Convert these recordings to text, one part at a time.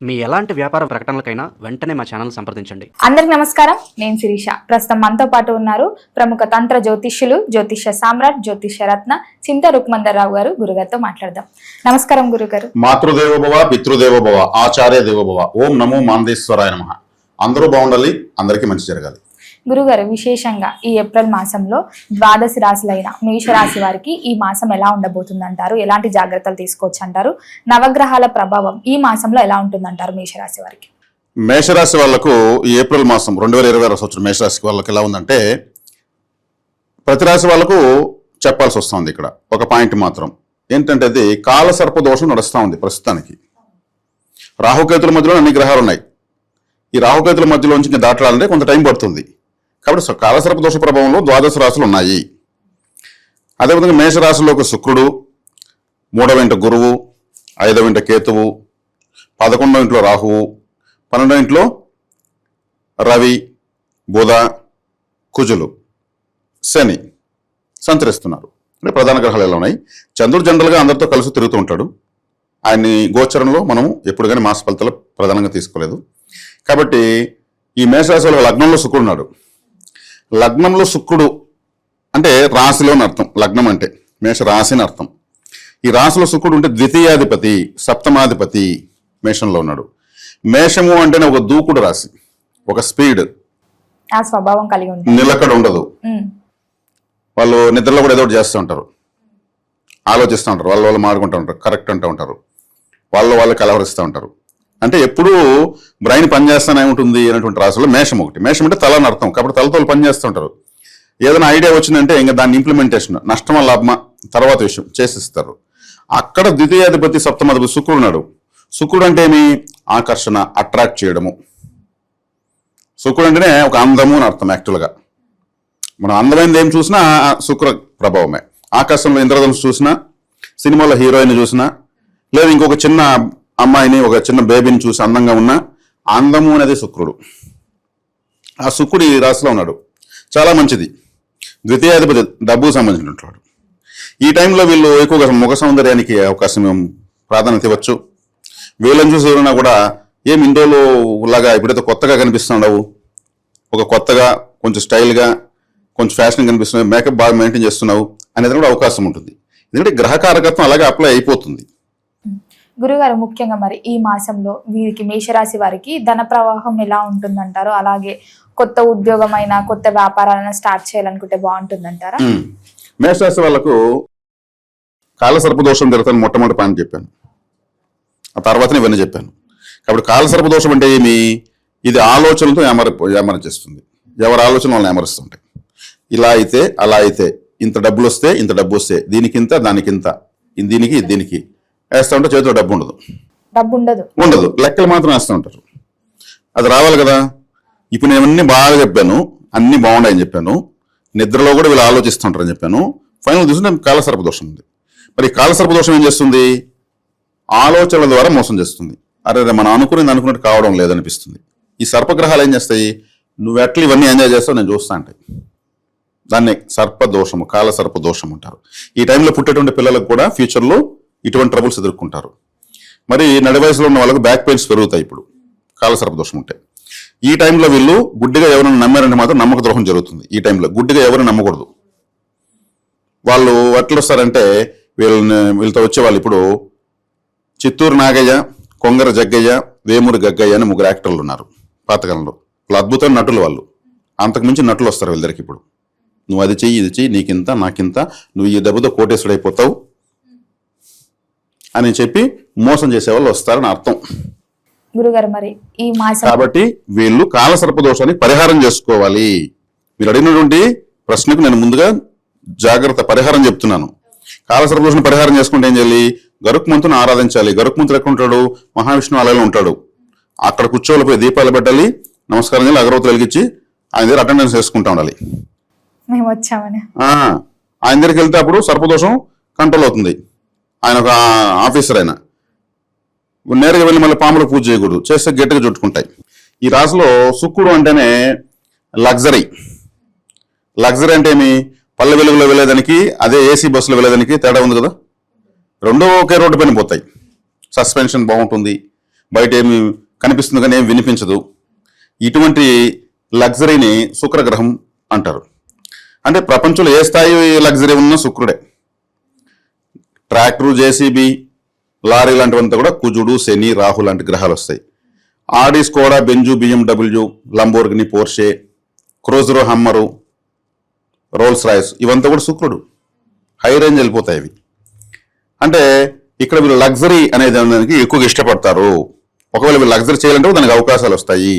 మీ ఎలాంటి వ్యాపార ప్రకటనలకైనా వెంటనే మా ఛానల్ సంప్రదించండి. అందరికి నమస్కారం, నేను శిరీష. ప్రస్తుతం మనతో పాటు ఉన్నారు ప్రముఖ తంత్ర జ్యోతిష్యులు, జ్యోతిష్య సామ్రాట్, జ్యోతిష్య రత్న చింత రుక్మందర్రావు గారు. గురుగారితో మాట్లాడదాం. నమస్కారం గురుగారు. మాతృదేవోభవ, పితృదేవోభవ, ఆచార్య దేవోభవ. ఓం నమో మాందేశ్వరాయ నమః. అందరూ బాగుండాలి, అందరికీ మంచి జరగాలి. గురుగారు, విశేషంగా ఈ ఏప్రిల్ మాసంలో ద్వాదశ రాశులైన మేషరాశి వారికి ఈ మాసం ఎలా ఉండబోతుందంటారు? ఎలాంటి జాగ్రత్తలు తీసుకోవచ్చు అంటారు? నవగ్రహాల ప్రభావం ఈ మాసంలో ఎలా ఉంటుందంటారు మేషరాశి వారికి? మేషరాశి వాళ్లకు ఈ ఏప్రిల్ మాసం 2026 సంవత్సరం మేషరాశి వాళ్ళకి ఎలా ఉందంటే, ప్రతి రాశి వాళ్లకు చెప్పాల్సి వస్తుంది. ఇక్కడ ఒక పాయింట్ మాత్రం ఏంటంటే, అది కాలసర్ప దోషం నడుస్తూ ఉంది ప్రస్తుతానికి. రాహుకేతుల మధ్యలో అన్ని గ్రహాలు ఉన్నాయి. ఈ రాహుకేతుల మధ్యలోంచి ఇంకా దాటాలంటే కొంత టైం పడుతుంది. కాబట్టి కాలసర్ప దోష ప్రభావంలో ద్వాదశ రాశులు ఉన్నాయి. అదేవిధంగా మేషరాశిలో ఒక శుక్రుడు, 3వ ఇంట గురువు, 5వ ఇంట కేతువు, 11వ ఇంట్లో రాహువు, 12వ ఇంట్లో రవి, బుధ, కుజులు, శని సంచరిస్తున్నారు. అంటే ప్రధాన గ్రహాలు ఎలా ఉన్నాయి? చంద్రుడు జనరల్గా అందరితో కలిసి తిరుగుతూ ఉంటాడు. ఆయన్ని గోచరంలో మనం ఎప్పుడు కానీ మాస ఫలితాలు ప్రధానంగా తీసుకోలేదు. కాబట్టి ఈ మేషరాశిలో లగ్నంలో శుక్రుడు ఉన్నాడు. లగ్నంలో శుక్రుడు అంటే రాశిలో అని అర్థం. లగ్నం అంటే మేష రాశి అని అర్థం. ఈ రాశిలో శుక్రుడు ఉంటే ద్వితీయాధిపతి, సప్తమాధిపతి మేషంలో ఉన్నాడు. మేషము అంటేనే ఒక దూకుడు రాశి, ఒక స్పీడ్, ఆ స్వభావం కలిగి ఉంటుంది. నిలకడ ఉండదు. వాళ్ళు నిద్రలో కూడా ఏదో ఒకటి చేస్తూ ఉంటారు, ఆలోచిస్తూ ఉంటారు, వాళ్ళు మాడుకుంటూ ఉంటారు, కరెక్ట్ అంటూ ఉంటారు, వాళ్ళు కలవరిస్తూ ఉంటారు. అంటే ఎప్పుడూ బ్రెయిన్ పనిచేస్తూనే ఉంటుంది అనేటువంటి రాశిలో మేషం ఒకటి. మేషం అంటే తల అని అర్థం. కాబట్టి తలతో పనిచేస్తూ ఉంటారు. ఏదైనా ఐడియా వచ్చిందంటే ఇంకా దాని ఇంప్లిమెంటేషన్, నష్టమా లాభమా తర్వాత విషయం చేసిస్తారు. అక్కడ ద్వితీయాధిపతి సప్తమాధిపతి శుక్రుడు ఉన్నాడు. శుక్రుడు అంటే ఏమి? ఆకర్షణ, అట్రాక్ట్ చేయడము. శుక్రుడు అంటేనే ఒక అందము అని అర్థం. యాక్చువల్గా మనం అందమైనది ఏం చూసినా శుక్ర ప్రభావమే. ఆకాశంలో ఇంద్రధనుసు చూసినా, సినిమాలో హీరోయిన్ చూసినా, లేదా ఇంకొక చిన్న అమ్మాయిని, ఒక చిన్న బేబీని చూసి అందంగా ఉన్న అందము అనేది శుక్రుడు. ఆ శుక్రుడు ఈ రాశిలో ఉన్నాడు. చాలా మంచిది. ద్వితీయాధిపతి డబ్బుకు సంబంధించినటువంటి. ఈ టైంలో వీళ్ళు ఎక్కువగా ముఖ సౌందర్యానికి అవకాశం ప్రాధాన్యత ఇవ్వచ్చు. వీళ్ళని చూసి ఎవరైనా కూడా ఏం ఇండోలో లాగా ఇప్పుడైతే కొత్తగా కనిపిస్తున్నావు, ఒక కొత్తగా కొంచెం స్టైల్గా కొంచెం ఫ్యాషన్ కనిపిస్తున్నావు, మేకప్ బాగా మెయింటైన్ చేస్తున్నావు అనేది కూడా అవకాశం ఉంటుంది. ఎందుకంటే గ్రహకారకత్వం అలాగే అప్లై అయిపోతుంది. గురుగారు, ముఖ్యంగా మరి ఈ మాసంలో వీరికి మేషరాశి వారికి ధన ప్రవాహం ఎలా ఉంటుందంటారు? అలాగే కొత్త ఉద్యోగమైన, కొత్త వ్యాపారాలను స్టార్ట్ చేయాలనుకుంటే బాగుంటుందంటారా? మేషరాశి వాళ్ళకు కాలసర్పదోషం జరుగుతుంది మొట్టమొదటి పాయింట్ చెప్పాను. ఆ తర్వాతనే ఇవన్నీ చెప్పాను. కాబట్టి కాలసర్పదోషం అంటే ఏమి? ఇది ఆలోచనలతో ఏమర చేస్తుంది. ఎవరి ఆలోచన వాళ్ళని ఏమరుస్తుంటాయి. ఇలా అయితే, అలా అయితే, ఇంత డబ్బులు వస్తే, ఇంత డబ్బు వస్తే, దీనికింత, దానికింత, దీనికి వేస్తూ ఉంటే చేతిలో డబ్బు ఉండదు. లెక్కలు మాత్రం వేస్తూ ఉంటారు. అది రావాలి కదా. ఇప్పుడు నేను అన్ని బాగా చెప్పాను, అన్ని బాగున్నాయని చెప్పాను, నిద్రలో కూడా వీళ్ళు ఆలోచిస్తుంటారని చెప్పాను. ఫైనల్ చూస్తే కాలసర్పదోషం ఉంది. మరి కాలసర్పదోషం ఏం చేస్తుంది? ఆలోచనల ద్వారా మోసం చేస్తుంది. అరే మనం అనుకున్నట్టు కావడం లేదనిపిస్తుంది. ఈ సర్పగ్రహాలు ఏం చేస్తాయి? నువ్వు ఎట్లా ఇవన్నీ ఎంజాయ్ చేస్తావు నేను చూస్తా అంటే. దాన్ని సర్పదోషము, కాలసర్పదోషం అంటారు. ఈ టైంలో పుట్టేటువంటి పిల్లలకు కూడా ఫ్యూచర్లో ఇటువంటి ట్రబుల్స్ ఎదుర్కొంటారు. మరి నడి వయసులో ఉన్న వాళ్ళకు బ్యాక్ పెయిన్స్ పెరుగుతాయి ఇప్పుడు కాలసర్పదోషం ఉంటే. ఈ టైంలో వీళ్ళు గుడ్డిగా ఎవరైనా నమ్మారంటే మాత్రం నమ్మక ద్రోహం జరుగుతుంది. ఈ టైంలో గుడ్డిగా ఎవరు నమ్మకూడదు. వాళ్ళు ఎట్లా వస్తారంటే, వీళ్ళతో వచ్చే వాళ్ళు ఇప్పుడు చిత్తూరు నాగయ్య, కొంగర జగ్గయ్య, వేమూరి గగ్గయ్య అని 3 యాక్టర్లు ఉన్నారు పాతకాలంలో. వాళ్ళు అద్భుతమైన నటులు. వాళ్ళు అంతకుమించి నటులు వస్తారు వీళ్ళకి. ఇప్పుడు నువ్వు అది చెయ్యి, ఇది చెయ్యి, నీకింత, నాకింత, నువ్వు ఈ దెబ్బతో కోటేశ్వరైపోతావు అని చెప్పి మోసం చేసే వాళ్ళు వస్తారని అర్థం. గురుగారు, మరి ఈ మాసం కాబట్టి వీళ్ళు కాలసర్పదోషానికి పరిహారం చేసుకోవాలి. మీరు అడిగినటువంటి ప్రశ్నకు నేను ముందుగా జాగ్రత్త పరిహారం చెప్తున్నాను. కాలసర్పదోషాన్ని పరిహారం చేసుకుంటే ఏం చేయాలి? గరుక్మంతుని ఆరాధించాలి. గరుక్మంతుడు ఎక్కడ ఉంటాడు? మహావిష్ణు ఆలయంలో ఉంటాడు. అక్కడ కూర్చోవాలిపోయి దీపాలు పెట్టాలి, నమస్కారం చేయాలి, అగరవత్తులు వెలిగించి ఆయన దగ్గర అటెండెన్స్ చేసుకుంటా ఉండాలి. మేము వచ్చామని ఆయన దగ్గరికి వెళ్తే అప్పుడు సర్పదోషం కంట్రోల్ అవుతుంది. ఆయన ఒక ఆఫీసర్. ఆయన నేరుగా వెళ్ళి మళ్ళీ పాములకు పూజ చేయకూడదు, చేస్తే గట్టిగా చుట్టుకుంటాయి. ఈ రాశిలో శుక్రుడు అంటేనే లగ్జరీ. లగ్జరీ అంటే ఏమి? పల్లె వెలుగులో వెళ్ళేదానికి అదే ఏసీ బస్సులో వెళ్ళేదానికి తేడా ఉంది కదా. రెండో ఒకే రోడ్డు పైన పోతాయి. సస్పెన్షన్ బాగుంటుంది, బయట ఏమి కనిపిస్తుంది కానీ ఏం వినిపించదు. ఇటువంటి లగ్జరీని శుక్రగ్రహం అంటారు. అంటే ప్రపంచంలో ఏ స్థాయి లగ్జరీ ఉన్నా శుక్రుడే. ట్రాక్టరు, జేసీబీ, లారీ లాంటివంతా కూడా కుజుడు, శని, రాహు లాంటి గ్రహాలు వస్తాయి. Audi, Skoda, Benz, BMW, Lamborghini, Porsche, cruiser, Hummer, Rolls Royce ఇవంతా కూడా శుక్రుడు. హై రేంజ్ వెళ్ళిపోతాయి ఇవి. అంటే ఇక్కడ వీళ్ళు లగ్జరీ అనేది దానికి ఎక్కువగా ఇష్టపడతారు. ఒకవేళ వీళ్ళు లగ్జరీ చేయాలంటే దానికి అవకాశాలు వస్తాయి.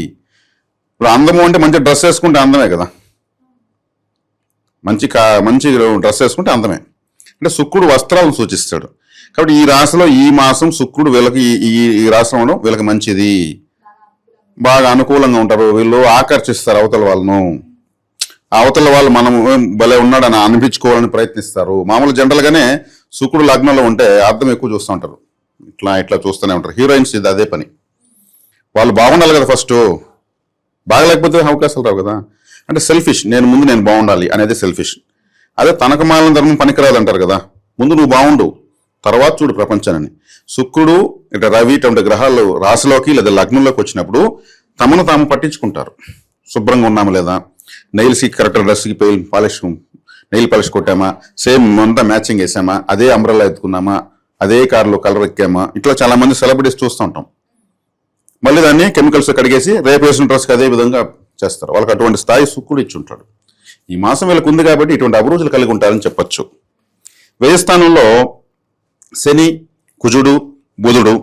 ఇప్పుడు అందము అంటే మంచి డ్రెస్ వేసుకుంటే అందమే కదా, మంచి డ్రెస్ వేసుకుంటే అందమే. అంటే శుక్రుడు వస్త్రాలను సూచిస్తాడు. కాబట్టి ఈ రాశిలో ఈ మాసం శుక్రుడు వీళ్ళకి ఈ రాశిలో ఉండడం వీళ్ళకి మంచిది, బాగా అనుకూలంగా ఉంటారు. వీళ్ళు ఆకర్షిస్తారు అవతల వాళ్ళను. అవతల వాళ్ళు మనం భలే ఉన్నాడని అనిపించుకోవాలని ప్రయత్నిస్తారు. మామూలు జనరల్గానే శుక్రుడు లగ్నంలో ఉంటే అర్థం ఎక్కువ చూస్తూ ఉంటారు, ఇట్లా చూస్తూనే ఉంటారు. హీరోయిన్స్ ఇది అదే పని. వాళ్ళు బాగుండాలి కదా, ఫస్ట్ బాగలేకపోతే అవకాశాలు రావు కదా. అంటే సెల్ఫిష్, నేను బాగుండాలి అనేది సెల్ఫిష్. అదే తనకు మాలిన ధర్మం పనికిరాదు అంటారు కదా, ముందు నువ్వు బాగుండు తర్వాత చూడు ప్రపంచాన్ని. శుక్రుడు ఇట్లా రవి ఇటువంటి గ్రహాలు రాశిలోకి లేదా లగ్నంలోకి వచ్చినప్పుడు తమను తాము పట్టించుకుంటారు. శుభ్రంగా ఉన్నామా లేదా, నెయిల్స్కి కరెక్ట్ డ్రెస్కి నెయిల్ పాలిష్ కొట్టామా, సేమ్ అంతా మ్యాచింగ్ వేసామా, అదే అంబ్రెల్లా ఎత్తుకున్నామా, అదే కారులో కలర్ ఎక్కామా, ఇట్లా చాలా మంది సెలబ్రిటీస్ చూస్తూ ఉంటాం. మళ్ళీ దాన్ని కెమికల్స్ కడిగేసి రేపు వేసిన డ్రెస్కి అదే విధంగా చేస్తారు. వాళ్ళకి అటువంటి స్థాయి శుక్రుడు ఇచ్చి ఉంటాడు. ఈ మాసం వీళ్ళకి ఉంది కాబట్టి ఇటువంటి అభిరుచులు కలిగి ఉంటారని చెప్పచ్చు. వ్యయ స్థానంలో శని, కుజుడు, బుధుడు,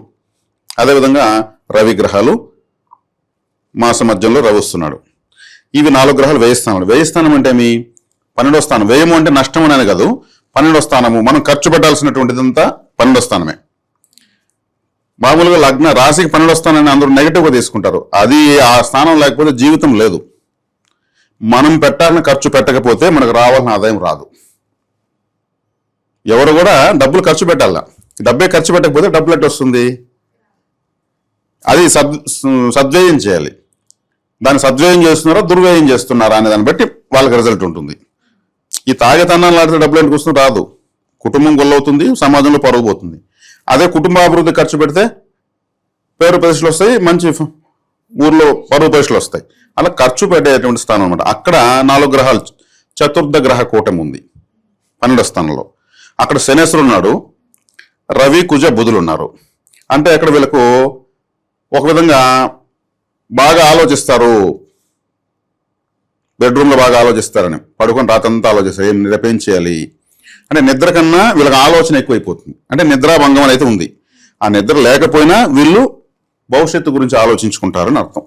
అదేవిధంగా రవి గ్రహాలు మాస మధ్యంలో రవి వస్తున్నాడు. ఇవి 4 గ్రహాలు వ్యయస్థానాలు. వ్యయస్థానం అంటే ఏమి? 12వ స్థానం. వ్యయము అంటే నష్టం అనేది కాదు, 12వ స్థానము. మనం ఖర్చు పెట్టాల్సినటువంటిదంతా 12వ స్థానమే. మామూలుగా లగ్న రాశికి 12వ స్థానాన్ని అందరూ నెగిటివ్గా తీసుకుంటారు. అది ఆ స్థానం లేకపోతే జీవితం లేదు. మనం పెట్టాలని ఖర్చు పెట్టకపోతే మనకు రావాల్సిన ఆదాయం రాదు. ఎవరు కూడా డబ్బులు ఖర్చు పెట్టాల, డబ్బే ఖర్చు పెట్టకపోతే డబ్బులు ఎట్టు వస్తుంది? అది సద్వ్యయం చేయాలి. దాన్ని సద్వ్యయం చేస్తున్నారా దుర్వ్యయం చేస్తున్నారా అనే దాన్ని బట్టి వాళ్ళకి రిజల్ట్ ఉంటుంది. ఈ తాగేతనాలు ఆడితే డబ్బులు ఎందుకు వస్తుంది? రాదు. కుటుంబం గొల్లవుతుంది, సమాజంలో పరుగు పోతుంది. అదే కుటుంబ అభివృద్ధి ఖర్చు పెడితే పేరు ప్రతిష్టలు వస్తాయి, మంచి ఊర్లో పరువు ప్రతిష్టలు వస్తాయి. అలా ఖర్చు పెట్టేటువంటి స్థానం అనమాట. అక్కడ 4 గ్రహాలు, చతుర్థ గ్రహ కూటమి ఉంది 12వ స్థానంలో. అక్కడ శనేశ్వరుడు ఉన్నాడు, రవి, కుజ, బుధులు ఉన్నారు. అంటే అక్కడ వీళ్ళకు ఒక విధంగా బాగా ఆలోచిస్తారు, బెడ్రూమ్లో బాగా ఆలోచిస్తారని, పడుకొని రాతంతా ఆలోచిస్తారు రేపేం చేయాలి అంటే. నిద్ర కన్నా వీళ్ళకి ఆలోచన ఎక్కువైపోతుంది. అంటే నిద్రాభంగం అనేది ఉంది. ఆ నిద్ర లేకపోయినా వీళ్ళు భవిష్యత్తు గురించి ఆలోచించుకుంటారని అర్థం.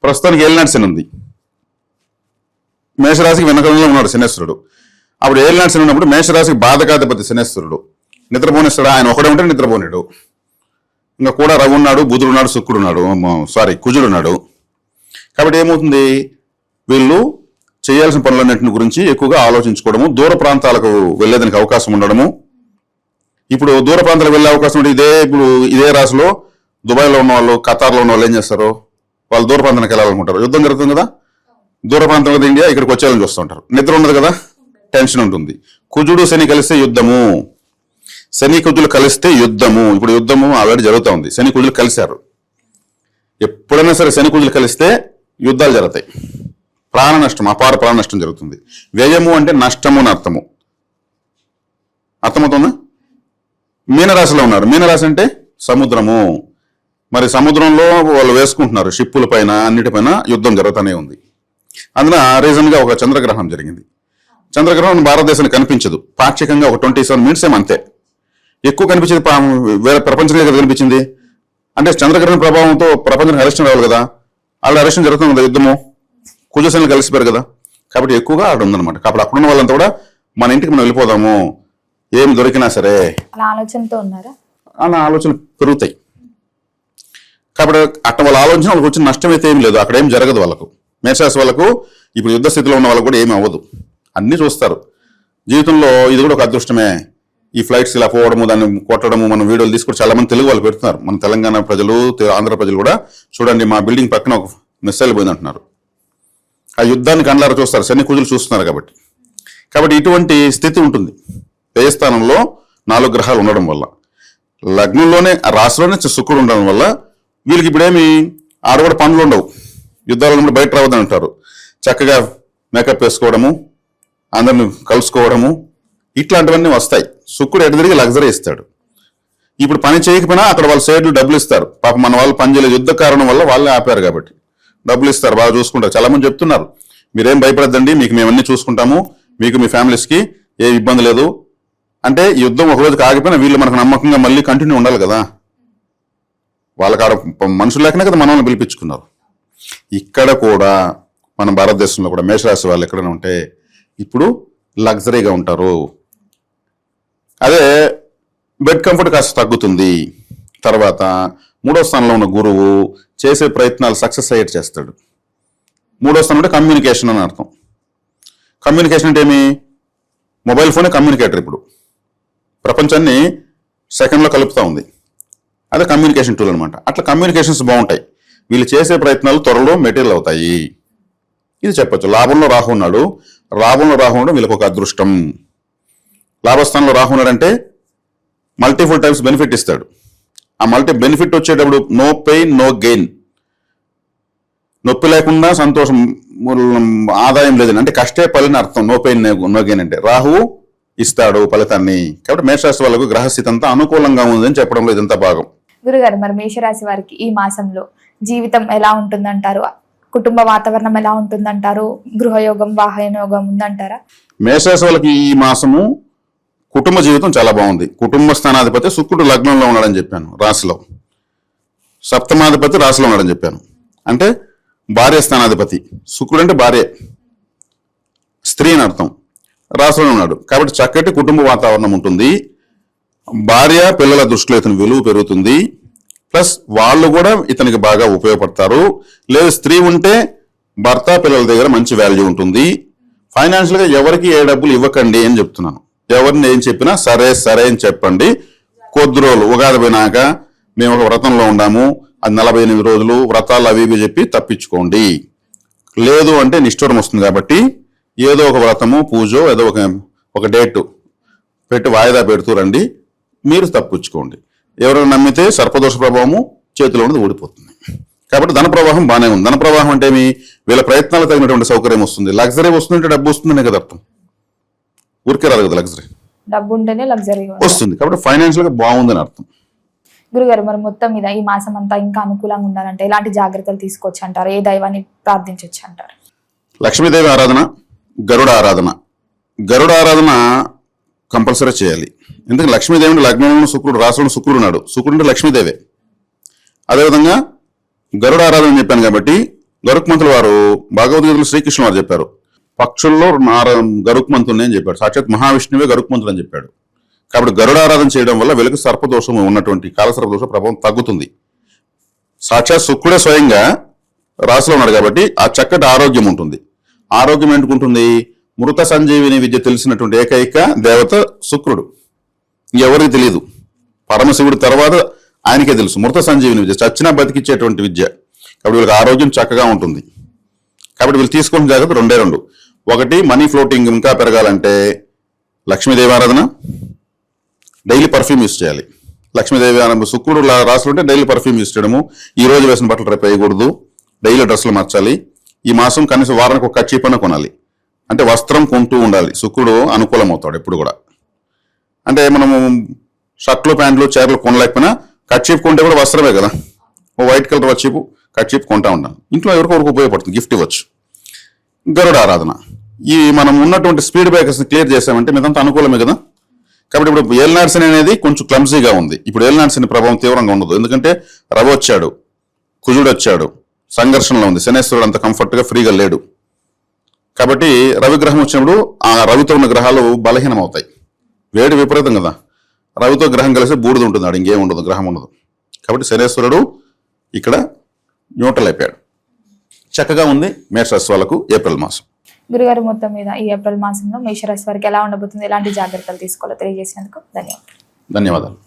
ప్రస్తుతానికి ఏలినాటి శని ఉంది, మేషరాశికి వెనకంలో ఉన్నాడు శనేశ్వరుడు. అప్పుడు ఏలినాటి శని ఉన్నప్పుడు మేషరాశికి బాధకాధిపతి శనేశ్వరుడు. నిద్రపోనిస్తాడా? ఆయన ఒకడే ఉంటే నిద్రపోనిడు. ఇంకా కూడా రవి ఉన్నాడు, బుధుడు ఉన్నాడు, శుక్రుడు ఉన్నాడు, కుజుడు ఉన్నాడు. కాబట్టి ఏమవుతుంది? వీళ్ళు చేయాల్సిన పనులన్నింటిని గురించి ఎక్కువగా ఆలోచించుకోవడము, దూర ప్రాంతాలకు వెళ్ళేదానికి అవకాశం ఉండడము. ఇప్పుడు దూర ప్రాంతాలకు వెళ్ళే అవకాశం ఉంటే ఇప్పుడు ఇదే రాశిలో దుబాయ్లో ఉన్న వాళ్ళు, ఖతార్లో ఉన్న వాళ్ళు ఏం చేస్తారు? వాళ్ళు దూర ప్రాంతానికి వెళ్ళాలనుకుంటారు. యుద్ధం జరుగుతుంది కదా, దూర ప్రాంతం కదా ఇండియా, ఇక్కడికి వచ్చేయాలని చూస్తూ ఉంటారు. నిద్ర ఉండదు కదా, టెన్షన్ ఉంటుంది. కుజుడు శని కలిస్తే యుద్ధము, శని కుజులు కలిస్తే యుద్ధము. ఇప్పుడు యుద్ధము ఆల్రెడీ జరుగుతూ ఉంది. శని కుజులు కలిశారు. ఎప్పుడైనా సరే శని కుజులు కలిస్తే యుద్ధాలు జరుగుతాయి, ప్రాణ నష్టం, అపార ప్రాణ నష్టం జరుగుతుంది. వ్యయము అంటే నష్టము అని అర్థము. అర్థమవుతుందా? మీనరాశిలో ఉన్నారు. మీనరాశి అంటే సముద్రము. మరి సముద్రంలో వాళ్ళు వేసుకుంటున్నారు, షిప్పుల పైన అన్నిటిపైన యుద్ధం జరుగుతూనే ఉంది. అందున రీజన్గా ఒక చంద్రగ్రహణం జరిగింది. చంద్రగ్రహణం భారతదేశానికి కనిపించదు, పాక్షికంగా ఒక 27 మినిట్స్ అంతే. ఎక్కువ కనిపించేది వేరే ప్రపంచంలో కదా కనిపించింది. అంటే చంద్రగ్రహణ ప్రభావంతో ప్రపంచానికి అరెస్టం రావాలి కదా, వాళ్ళ అరెస్టం జరుగుతుంది కదా, యుద్ధము కుజశనులు కలిసిపోయారు కదా. కాబట్టి ఎక్కువగా ఆడ ఉందన్నమాట. కాబట్టి అక్కడున్న వాళ్ళంతా కూడా మన ఇంటికి మనం వెళ్ళిపోదాము, ఏం దొరికినా సరే అలా ఆలోచనతో ఉన్నారా? అలా ఆలోచనలు పెరుగుతాయి. కాబట్టి అట్ట వాళ్ళ ఆలోచన వాళ్ళకి వచ్చిన నష్టం అయితే ఏం లేదు, అక్కడ ఏం జరగదు వాళ్ళకు. మేషరాశి వాళ్ళకు ఇప్పుడు యుద్ధ స్థితిలో ఉన్న వాళ్ళకు కూడా ఏమీ అవ్వదు, అన్నీ చూస్తారు. జీవితంలో ఇది కూడా ఒక అదృష్టమే. ఈ ఫ్లైట్స్ ఇలా పోవడము, దాన్ని కొట్టడము, మనం వీడియోలు తీసుకొని చాలా మంది తెలుగు వాళ్ళు పెడుతున్నారు. మన తెలంగాణ ప్రజలు, ఆంధ్ర ప్రజలు కూడా చూడండి, మా బిల్డింగ్ పక్కన ఒక మిస్సైల్ పోయింది అంటున్నారు. ఆ యుద్ధాన్ని కళ్ళారా చూస్తారు, శని కుజులు చూస్తున్నారు కాబట్టి. కాబట్టి ఇటువంటి స్థితి ఉంటుంది. వ్యయస్థానంలో 4 గ్రహాలు ఉండడం వల్ల, లగ్నంలోనే రాశిలోనే శుక్రుడు ఉండడం వల్ల వీళ్ళకి ఇప్పుడేమి ఆడ కూడా పనులు ఉండవు, యుద్ధాలు ఉన్నప్పుడు బయట రావద్దని అంటారు. చక్కగా మేకప్ వేసుకోవడము, అందరిని కలుసుకోవడము, ఇట్లాంటివన్నీ వస్తాయి. శుక్రుడు ఎటు తిరిగి లగ్జరీ ఇస్తాడు. ఇప్పుడు పని చేయకపోయినా అక్కడ వాళ్ళ సైడ్లు డబ్బులు ఇస్తారు. పాప మన వాళ్ళు పని చేయలేదు, యుద్ధ కారణం వల్ల వాళ్ళే ఆపారు కాబట్టి డబ్బులు ఇస్తారు, బాగా చూసుకుంటారు. చాలా మంది చెప్తున్నారు, మీరేం భయపడద్దండి, మీకు మేమన్నీ చూసుకుంటాము, మీకు మీ ఫ్యామిలీస్కి ఏ ఇబ్బంది లేదు అంటే. యుద్ధం ఒకరోజుకి ఆగిపోయినా వీళ్ళు మనకు నమ్మకంగా మళ్ళీ కంటిన్యూ ఉండాలి కదా. వాళ్ళకి ఆడ మనుషులు లేకనే కదా మనల్ని పిలిపించుకున్నారు. ఇక్కడ కూడా మన భారతదేశంలో కూడా మేషరాశి వాళ్ళు ఎక్కడైనా ఉంటే ఇప్పుడు లగ్జరీగా ఉంటారు. అదే బెడ్ కంఫర్ట్ కాస్త తగ్గుతుంది. తర్వాత 3వ స్థానంలో ఉన్న గురువు చేసే ప్రయత్నాలు సక్సెస్ అయ్యేట్ చేస్తాడు. 3వ స్థానం అంటే కమ్యూనికేషన్ అని అర్థం. కమ్యూనికేషన్ అంటే ఏమి? మొబైల్ ఫోనే కమ్యూనికేటర్. ఇప్పుడు ప్రపంచాన్ని సెకండ్లో కలుపుతూ ఉంది. అదే కమ్యూనికేషన్ టూల్ అనమాట. అట్లా కమ్యూనికేషన్స్ బాగుంటాయి. వీళ్ళు చేసే ప్రయత్నాలు త్వరలో మెటీరియల్ అవుతాయి. ఇది చెప్పొచ్చు. లాభంలో రాహు ఉన్నాడు. లాభంలో రాహు ఉండడం వీళ్ళకి ఒక అదృష్టం. లాభస్థానంలో రాహు ఉన్నాడంటే మల్టిపుల్ టైమ్స్ బెనిఫిట్ ఇస్తాడు. ఆ బెనిఫిట్ వచ్చేటప్పుడు నో పెయిన్ నో గెయిన్, నొప్పి లేకుండా సంతోషం, ఆదాయం లేదని అంటే కష్టే ఫలిని అర్థం. నో పెయిన్ నో గెయిన్ అంటే రాహువు ఇస్తాడు ఫలితాన్ని. కాబట్టి మేషరాశి వాళ్ళకు గ్రహస్థితి అంతా అనుకూలంగా ఉందని చెప్పడంలో ఇదంతా భాగం. గురుగారు, మరి మేషరాశి వారికి ఈ మాసంలో జీవితం ఎలా ఉంటుందంటారు? కుటుంబ వాతావరణం ఎలా ఉంటుందంటారు? గృహయోగం, వాహనయోగం ఉందంటారా? మేషరాశి వాళ్ళకి ఈ మాసము కుటుంబ జీవితం చాలా బాగుంది. కుటుంబ స్థానాధిపతి శుక్రుడు లగ్నంలో ఉన్నాడని చెప్పాను, రాశిలో. సప్తమాధిపతి రాశిలో ఉన్నాడని చెప్పాను. అంటే భార్య స్థానాధిపతి శుక్రుడు అంటే భార్య, స్త్రీ అని అర్థం. రాశిలో ఉన్నాడు కాబట్టి చక్కటి కుటుంబ వాతావరణం ఉంటుంది. భార్య పిల్లల దృష్టిలో ఇతని విలువ పెరుగుతుంది. ప్లస్ వాళ్ళు కూడా ఇతనికి బాగా ఉపయోగపడతారు. లేదు స్త్రీ ఉంటే భర్త పిల్లల దగ్గర మంచి వాల్యూ ఉంటుంది. ఫైనాన్షియల్గా ఎవరికి ఏ డబ్బులు ఇవ్వకండి అని చెప్తున్నాను. ఎవరిని ఏం చెప్పినా సరే సరే అని చెప్పండి. కొద్ది రోజులు ఉగాది పోయినాక మేము ఒక వ్రతంలో ఉన్నాము, అది 48 రోజులు వ్రతాలు అవి ఇవి చెప్పి తప్పించుకోండి. లేదు అంటే నిష్ఠూరం వస్తుంది కాబట్టి ఏదో ఒక వ్రతము పూజో ఏదో ఒక డేట్ పెట్టి వాయిదా పెడుతూ రండి, మీరు తప్పించుకోండి. ఎవరైనా నమ్మితే సర్పదోష ప్రభావము చేతిలో ఉన్నది ఊడిపోతుంది. కాబట్టి ధన ప్రవాహం బాగానే ఉంది. ధన ప్రవాహం అంటే ఏమి? వీళ్ళ ప్రయత్నాలు తగినటువంటి సౌకర్యం వస్తుంది. లగ్జరీ వస్తుందంటే డబ్బు వస్తుందనే కదా అర్థం. ఊరికే రాదు కదా లగ్జరీ, డబ్బు ఉంటేనే లగ్జరీ వస్తుంది. కాబట్టి ఫైనాన్షియల్ గా బాగుందని అర్థం. గురుగారు, మరి మొత్తం మీద ఈ మాసం అంతా ఇంకా అనుకూలంగా ఉండాలంటే ఎలాంటి జాగ్రత్తలు తీసుకోవచ్చు అంటారు? ఏ దైవాన్ని ప్రార్థించవచ్చు అంటారు? లక్ష్మీదేవి ఆరాధన, గరుడ ఆరాధన. గరుడ ఆరాధన కంపల్సరీ చేయాలి. ఎందుకంటే లక్ష్మీదేవి లగ్నంలో శుక్రుడు, రాశిలో శుక్రుడు ఉన్నాడు. శుక్రుడు అంటే లక్ష్మీదేవే. అదేవిధంగా గరుడ ఆరాధన చెప్పాను కాబట్టి గరుక్మంతుల వారు భగవద్గీతలో శ్రీకృష్ణ వారు చెప్పారు, పక్షుల్లో గరుక్మంతుని అని చెప్పాడు. సాక్షాత్ మహావిష్ణువే గరుక్మంతుడు అని చెప్పాడు. కాబట్టి గరుడారాధన చేయడం వల్ల వెలుగు సర్పదోషం ఉన్నటువంటి కాలసర్పదోష ప్రభావం తగ్గుతుంది. సాక్షాత్ శుక్రుడే స్వయంగా రాశిలో ఉన్నాడు కాబట్టి ఆ చక్కటి ఆరోగ్యం ఉంటుంది. ఆరోగ్యం ఎందుకుంటుంది? మృత సంజీవిని విద్య తెలిసినటువంటి ఏకైక దేవత శుక్రుడు, ఎవరికి తెలియదు. పరమశివుడి తర్వాత ఆయనకే తెలుసు మృత సంజీవిని విద్య, చచ్చినా బతికిచ్చేటువంటి విద్య. కాబట్టి వీళ్ళకి ఆరోగ్యం చక్కగా ఉంటుంది. కాబట్టి వీళ్ళు తీసుకున్న జాగ్రత్త రెండే రెండు. ఒకటి, మనీ ఫ్లోటింగ్ ఇంకా పెరగాలంటే లక్ష్మీదేవి ఆరాధన, డైలీ పర్ఫ్యూమ్ యూస్ చేయాలి. లక్ష్మీదేవి ఆరాధన శుక్రుడు రాశులు ఉంటే డైలీ పర్ఫ్యూమ్ యూస్ చేయడము. ఈ రోజు వేసిన బట్టలు రేపు వేయకూడదు, డైలీ డ్రెస్సులు మార్చాలి. ఈ మాసం కనీసం వారానికి ఒక కర్చీప్ కొనాలి. అంటే వస్త్రం కొంటూ ఉండాలి. శుక్రుడు అనుకూలం అవుతాడు ఎప్పుడు కూడా. అంటే మనము షర్ట్లు ప్యాంట్లు చీరలు కొనలేకపోయినా కర్చీప్ కొంటే కూడా వస్త్రమే కదా. ఓ వైట్ కలర్ కర్చీప్ కొంటా ఉండాలి. ఇంట్లో ఎవరికొరకు ఉపయోగపడుతుంది, గిఫ్ట్ ఇవ్వచ్చు. గరుడ ఆరాధన, ఈ మనం ఉన్నటువంటి స్పీడ్ బ్రేకర్స్ని క్లియర్ చేసామంటే మీదంతా అనుకూలమే కదా. కాబట్టి ఇప్పుడు ఏలినాటి శని అనేది కొంచెం క్లమ్జీగా ఉంది. ఇప్పుడు ఏలినాటి శని ప్రభావం తీవ్రంగా ఉండదు. ఎందుకంటే రవి వచ్చాడు, కుజుడు వచ్చాడు, సంఘర్షణలో ఉంది. శనేశ్వరుడు అంత కంఫర్ట్గా ఫ్రీగా లేడు. కాబట్టి రవిగ్రహం వచ్చినప్పుడు ఆ రవితో ఉన్న గ్రహాలు బలహీనం అవుతాయి. వేడి విపరీతం కదా, రవితో గ్రహం కలిసి బూడిద ఉంటుంది, ఆడు ఇంకేం ఉండదు, గ్రహం ఉండదు. కాబట్టి శనేశ్వరుడు ఇక్కడ న్యూట్రల్ అయిపోయాడు. చక్కగా ఉంది మేషరాశి వాళ్ళకు ఏప్రిల్ మాసం. గురుగారు, మొత్తం మీద ఈ ఏప్రిల్ మాసంలో మేషరాశి వారికి ఎలా ఉండబోతుంది, ఎలాంటి జాగ్రత్తలు తీసుకోవాలో తెలియజేసినందుకు ధన్యవాదాలు. ధన్యవాదాలు.